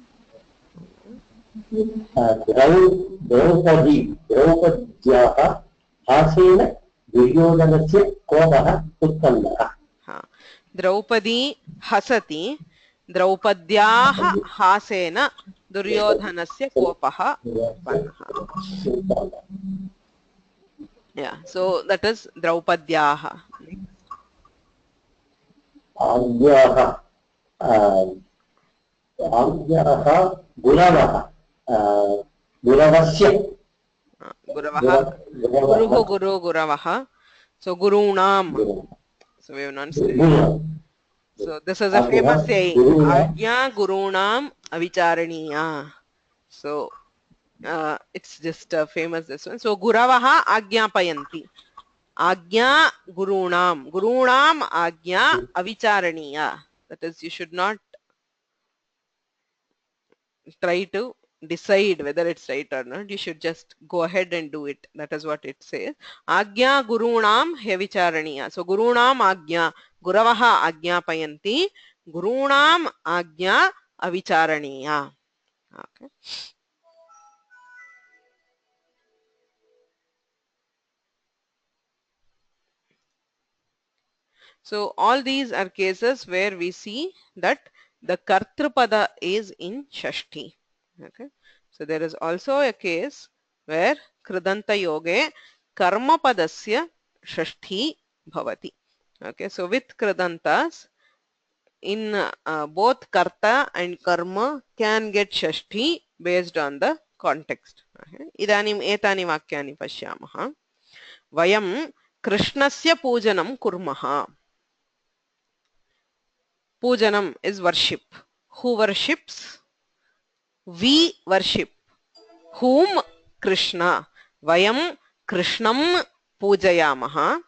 द्रौपद्याः हासेन दुर्योधनस्य कोपः उत्पन्नः. द्रौपदी हसति, द्रौपद्याः हासेन दुर्योधनस्य कोपः उत्पन्नः. Yeah, so that is द्रौपद्याः. आज्ञाः गुरवः गुरवस्य गुरुः गुरु गुरवः. So gurunam. So we have not studied. So this is a famous saying. Ajna gurunam avicharaniya. So it's just famous this one. So guravaha ajnapayanti. Ajna gurunam. Gurunam ajna avicharaniya. That is, you should not try to decide whether it's right or not. You should just go ahead and do it. That is what it says. Agya gurunam hevicharaniya. So gurunam agya, guravaha ajnapayanti, gurunam agya avicharaniya. Okay. So all these are cases where we see that the kartrupada is in Shashthi. Okay. So there is also a case where kridanta yoge karma padasya Shashthi bhavati. Okay. So with kridantas, in both karta and karma can get Shashthi based on the context. Idanim etani vakyani pashyamaha. Vayam krishnasya pujanam kurmaha. Pujanam is worship. Who worships? We worship. Whom? Krishna. Vayam Krishnam pujayamaha.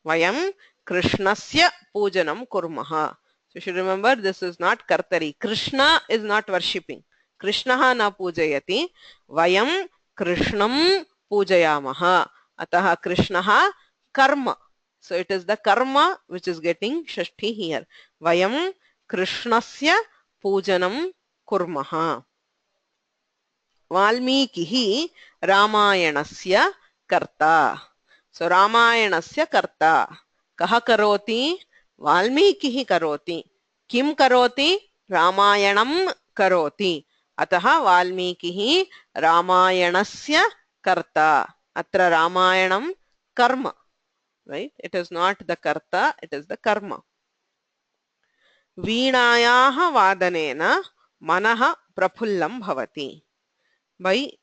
Vayam Krishnasya pujanam kurmaha. So you should remember, this is not kartari. Krishna is not worshipping. Krishnaha na pujayati. Vayam Krishnam pujayamaha. Ataha Krishnaha karma. So it is the karma which is getting Shashthi here. Vayam Krishnasya pujanam kurmaha. Valmikihi Ramayanasya karta. So Ramayanasya karta. Kaha karoti? Valmikihi karoti. Kim karoti? Ramayanam karoti. Ataha Valmikihi Ramayanasya karta. Atra Ramayanam karma. Right? It is not the karta, it is the karma. Veenayaha vadanena manaha prafullam bhavati. By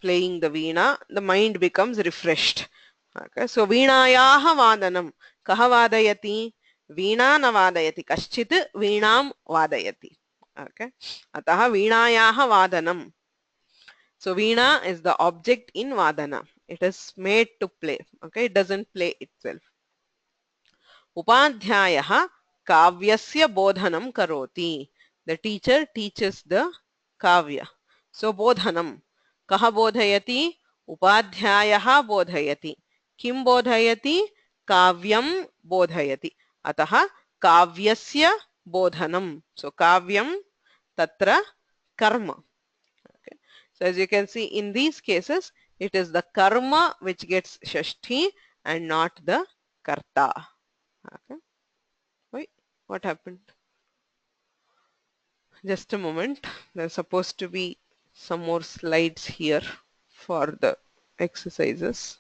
playing the veena, the mind becomes refreshed. Okay? So veenayaha vadanam. Kaha vadayati? Veena na vadayati. Kaschit veenam vadayati. Okay? Ataha veenayaha vadanam. So veena is the object in vadana. It is made to play. Okay, it doesn't play itself. Upadhyayaha kavyasya bodhanam karoti. The teacher teaches the kavya. So bodhanam. Kaha bodhayati? Upadhyayaha bodhayati. Kim bodhayati? Kavyam bodhayati. Ataha kavyasya bodhanam. So kavyam tatra karma. So as you can see, in these cases, it is the karma which gets Shashthi and not the karta. Okay. Wait, what happened? Just a moment. There's supposed to be some more slides here for the exercises.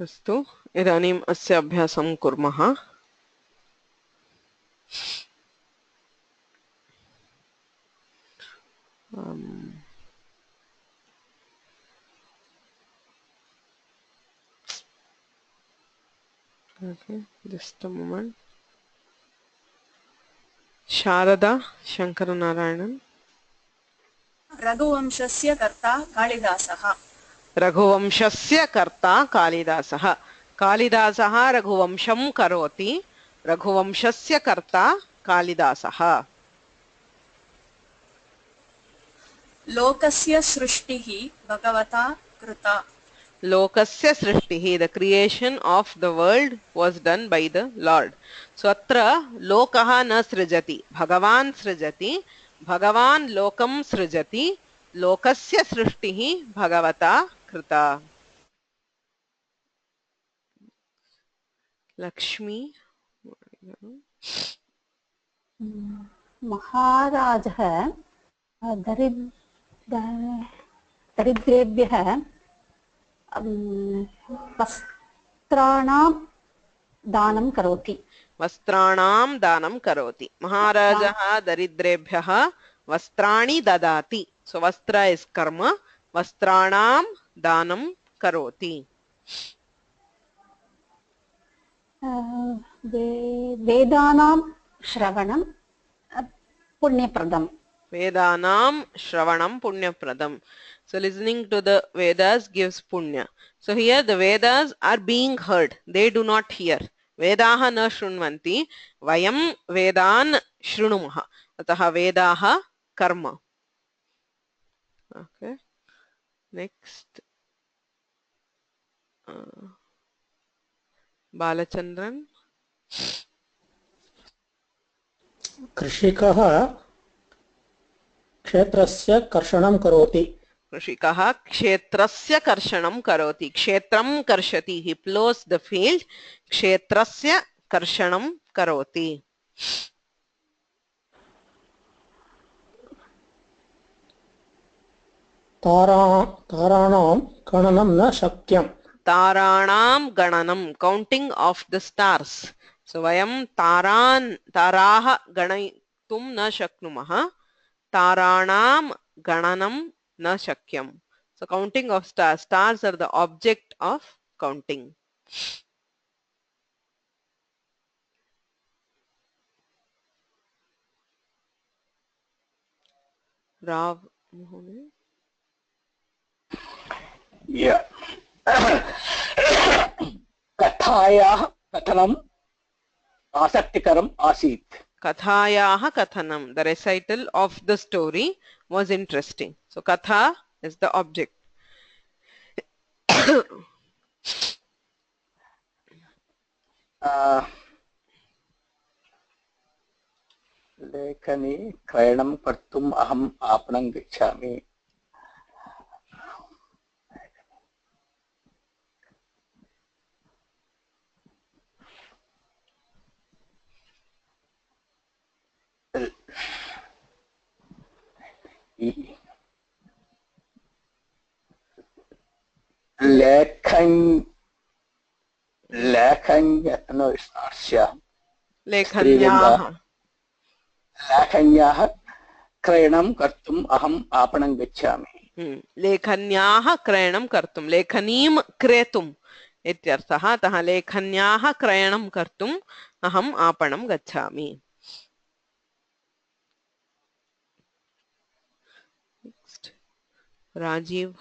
अस्तु इदानीम् अस्य अभ्यासं कुर्मः okay just a moment Sharda शंकरनारायणन् रघुवंशस्य कर्ता कालिदासः रघुवंशस्य कर्ता कालिदासः कालिदासः रघुवंशं करोति रघुवंशस्य कर्ता कालिदासः लोकस्य सृष्टिः भगवता कृता लोकस्य सृष्टिः the creation of the world was done by the Lord so अत्र लोकः न सृजति भगवान् सृजति भगवान् लोकं सृजति लोकस्य सृष्टिः भगवता कृता लक्ष्मी महाराजः दरिद्रेभ्यः वस्त्राणां दानं करोति वस्त्राणां दानं करोति महाराजः दरिद्रेभ्यः वस्त्राणि ददाति so वस्त्र is कर्म वस्त्राणां दानं करोति वेदानां श्रवणं पुण्यप्रदम् Vedanam Shravanam Punyapradam. So listening to the Vedas gives punya. So here the Vedas are being heard. They do not hear. Vedaha na shrunvanti. Vayam Vedan shrunumaha. Ataha Vedaha karma. Okay. Next. Balachandran. कृषिकः क्षेत्रस्य कर्षणं करोति कृषिकः क्षेत्रस्य कर्षणं करोति क्षेत्रं कर्षति he plows the field क्षेत्रस्य कर्षणं करोति ताराणां गणनं न शक्यं ताराणां गणनं counting of the stars so वयं ताराः गणयितुं न शक्नुमः ताराणां गणनं न शक्यं so counting of stars are the object of counting Rav Mohone Yeah. कथायाः कथनम् आसक्तिकरम् आसीत् Kathayaha Kathanam, the recital of the story was interesting. So Katha is the object. लेखनी क्रयणं कर्तुम् अहम् आपणं गच्छामि लेखन्याः क्रयणं कर्तुम् अहम् आपणं गच्छामि लेखन्याः क्रयणं कर्तुं लेखनीं क्रेतुम् इत्यर्थः अतः लेखन्याः क्रयणं कर्तुम् अहम् आपणं गच्छामि राजीव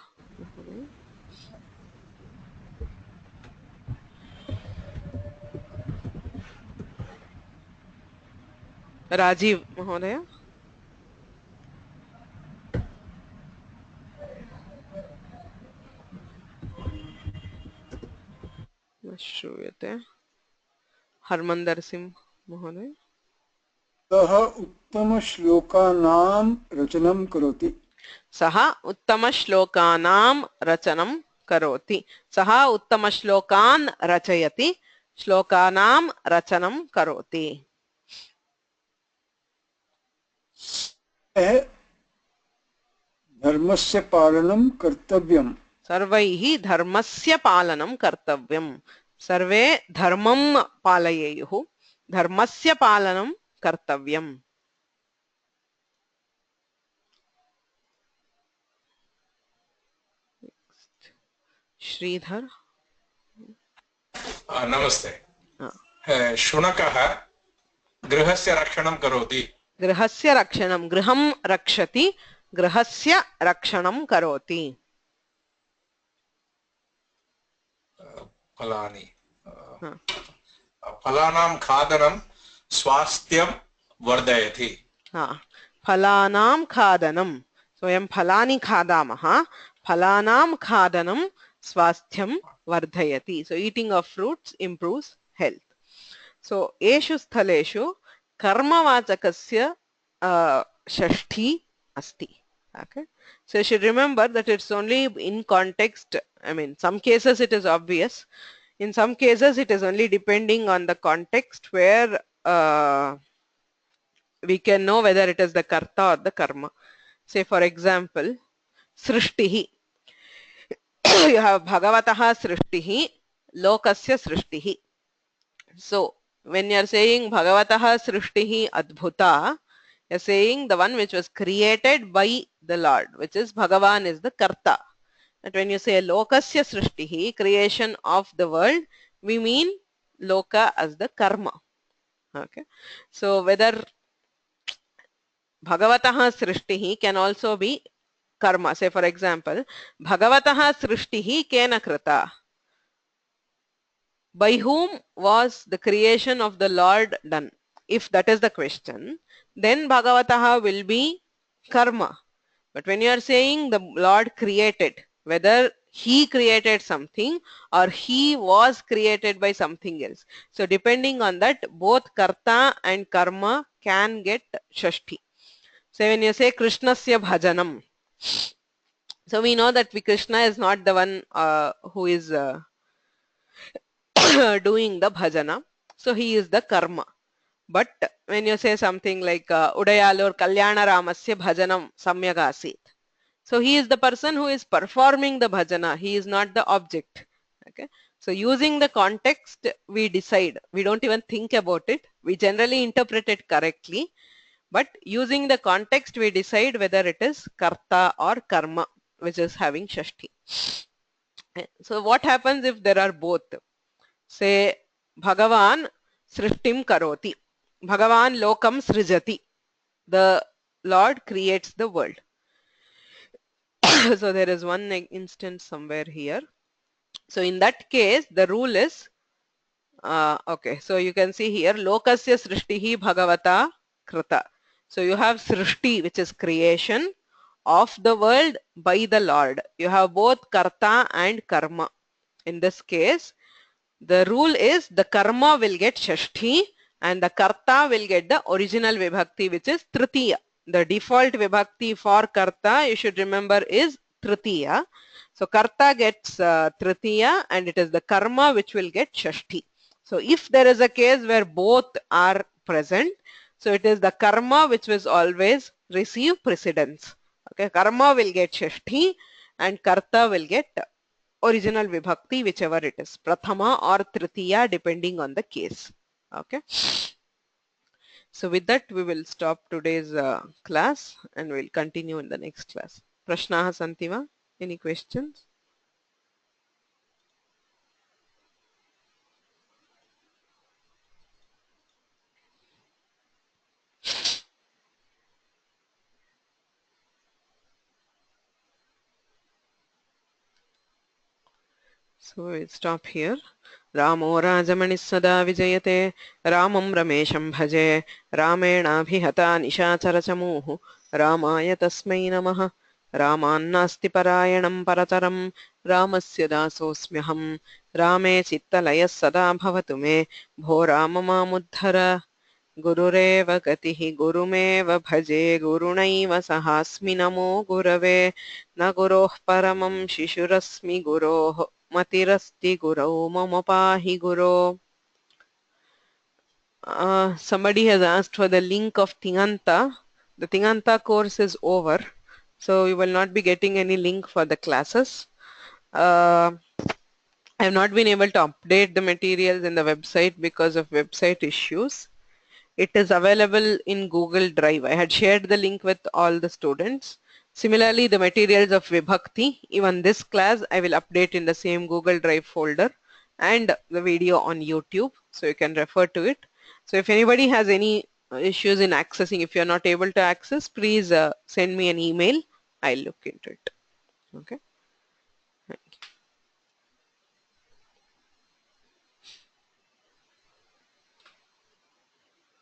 राजीव महोदय न श्रूयते हरमन्दर सिंह महोदय सः उत्तमश्लोकानां रचनं करोति सः उत्तमश्लोकानां रचनं करोति सः उत्तमश्लोकान् रचयति श्लोकानां रचनं करोति धर्मस्य पालनं कर्तव्यम् सर्वैः धर्मस्य पालनं कर्तव्यम्. सर्वे धर्मं पालयेयुः. धर्मस्य पालनं कर्तव्यम्. श्रीधर. नमस्ते. शुनकः गृहस्य रक्षणं करोति. गृहस्य रक्षणं, गृहं रक्षति, गृहस्य रक्षणं करोति. फलानि, फलानां खादनं स्वास्थ्यं वर्धयति. फलानां खादनं, स्वयं फलानि खादामः, फलानां खादनं स्वास्थ्यं वर्धयति. So eating of fruits improves health. So एषु स्थलेषु कर्मवाचकस्य षष्ठी अस्ति. Okay, so you should remember that it's only in context. I mean, some cases it is obvious, in some cases it is only depending on the context where we can know whether it is the karta or the karma. Say for example, srishtihi. You have bhagavatah srishtihi, lokasya srishtihi. So when you are saying bhagavatah srishtihi adbhuta, you are saying the one which was created by the Lord, which is Bhagavan is the karta. But when you say lokasya srishtihi, creation of the world, we mean loka as the karma. Okay, so whether bhagavatah srishtihi can also be karma. Say for example, bhagavatah srishtihi kena krita. By whom was the creation of the Lord done? If that is the question, then bhagavatah will be karma. But when you are saying the Lord created, whether he created something or he was created by something else, so depending on that, both karta and karma can get shashti. So when you say Krishnasya bhajanam, so we know that Krishna is not the one who is doing the bhajana, so he is the karma. But when you say something like Udayalur Kalyana Ramasya bhajanam samyak asit, so he is the person who is performing the bhajana, he is not the object. Okay, so using the context we decide, we don't even think about it, we generally interpret it correctly, but using the context we decide whether it is karta or karma which is having shashti. So what happens if there are both? Say Bhagavan srishtim karoti, Bhagavan lokam srijati, the Lord creates the world. So there is one instance somewhere here. So in that case the rule is okay, so you can see here lokasya srishtihi bhagavata krita. So you have srishti, which is creation of the world by the Lord. You have both karta and karma. In this case the rule is the karma will get shashti and the karta will get the original vibhakti, which is tritiya. The default vibhakti for karta, you should remember, is tritiya. So karta gets tritiya and it is the karma which will get shashti. So if there is a case where both are present, so it is the karma which will always receive precedence. Okay, karma will get shashti and karta will get original vibhakti, whichever it is, prathama or tritiya, depending on the case. Okay, so with that we will stop today's class and we'll continue in the next class. Prashnaha santi va? Any questions? So we'll stop here. Ramo Rajamani Sada Vijayate Ramam Ramesham Bhaje Ramena Nishachara Chamuhu Ramaya Tasmai Namaha Ramannasti Parayanam Parataram Ramasya Dasosmyaham Rame Chittalaya Sada Bhavatume Bho Ramama Muddhara Gurureva Gatihi Gurumeva Bhaje Gurunaiva Sahasmi Namo Gurave Na Guroh Paramam Shishurasmi Guroh Matirasti Gurau Mama Pahi Guru. Somebody has asked for the link of Tinganta. The Tinganta course is over, so you will not be getting any link for the classes. I have not been able to update the materials in the website because of website issues. It is available in Google Drive. I had shared the link with all the students. Similarly, the materials of Vibhakti, even this class, I will update in the same Google Drive folder and the video on YouTube, so you can refer to it. So if anybody has any issues in accessing, if you're not able to access, please send me an email. I'll look into it. Okay.